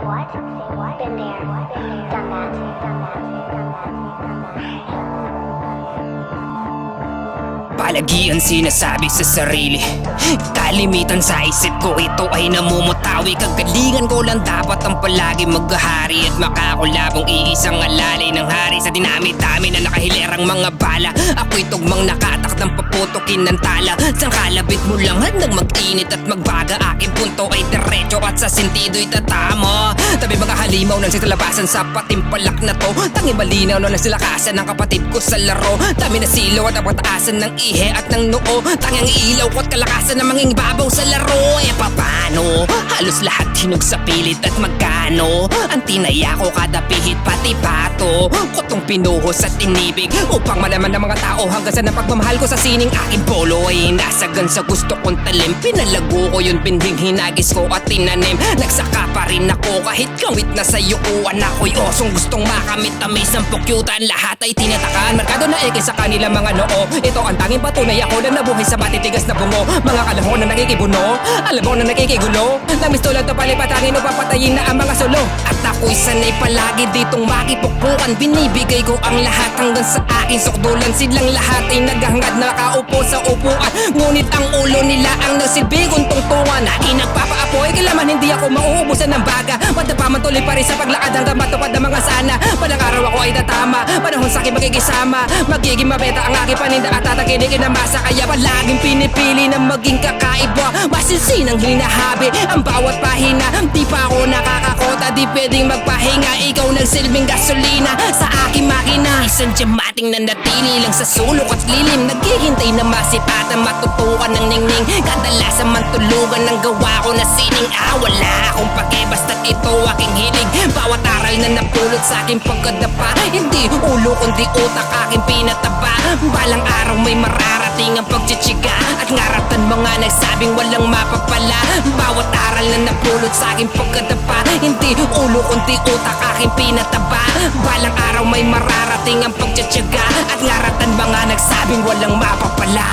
what? Been there, done that, done that, done that. Palagian sinasabi sa sarili, kalimitan sa isip ko ito ay namumutawi. Kagalingan ko lang dapat ang palagi maghahari at makakulabong iisang alalay ng hari. Sa dinami-dami na nakahilerang mga bala, ako'y tugmang nakatak ng paputukin ng tala. Sang kalabit mo lang handang mag-init at magbaga, aking punto ay diretso at sa sentido'y tatama. Tabi mga halimaw nang sitalabasan sa patimpalak na to, tangi malinaw na nasilakasan ng kapatid ko sa laro. Dami na silaw at ang pataasan ng ihe at ng noo, tangang ilaw ko at kalakasan ng mga ibabaw sa laro. E papano? Halos lahat hinog sa pilit at magkano ang tinaya ko kada pihit pati pato. Kutong pinuhos at inibig upang malaman ng mga tao hanggang sa napagmamahal ko sa sining aking polo ay nasagan sa gusto kong talim. Pinalago ko yun, binding hinagis ko at tinanim. Nagsaka pa rin ako kahit kawit na sa'yo uwan. Ako'y osong gustong makamit-tamis ang pukyutan. Lahat ay tinatakaan, markado na ikin sa kanila mga noo. Ito ang tanging patunay ako na nabuhay sa matitigas na bungo. Mga kalahon na nakikibuno, alam mo na nakikigulo. Namistulan to palipatangin o papatayin na ang mga sulo. At ako'y sanay palagi ditong makipukpukan. Binibigay ko ang lahat hanggang sa aking sukdulan. Silang lahat ay naghahangad na nakaupo sa upuan. Ngunit ang ulo nila ang nagsilbi kong tungtungan. Na inagpapaapoy, kailaman hindi ako mauubusan ng baga. Madapaman tuloy pa rin sa paglakad hanggang matupad ng mga sana. Palang araw ako ay tatama, panahon sa'kin magkikisama. Magiging mabeta ang aking paninda at tataginikin na masa. Kaya palaging pinipili na maging kakaiba. Masinsinang hinahabi ang bawat pahina. Di pa ako nakakakota, di pwedeng magpahinga. Ikaw nagsilbing gasolina sa aking makina. Isang diamating na natili lang sa sulok at lilim. Naghihintay na masipatan, matutukan ng ningning. Kadalasan man tulugan ng gawa ko na sining. Wala akong pake, basta't ito aking hilig. Bawat aral na napulot sa aking pagkadapa, hindi ulo kundi utak aking pinataba. Balang araw may mararating ang pagtsitsiga at ngaratan mga nagsabing walang mapapala. Bawat aral na napulot sa aking pagkadapa, hindi ulo kundi utak aking pinataba. Balang araw may mararating ang pagtsitsiga at ngaratan mga nagsabing walang mapapala.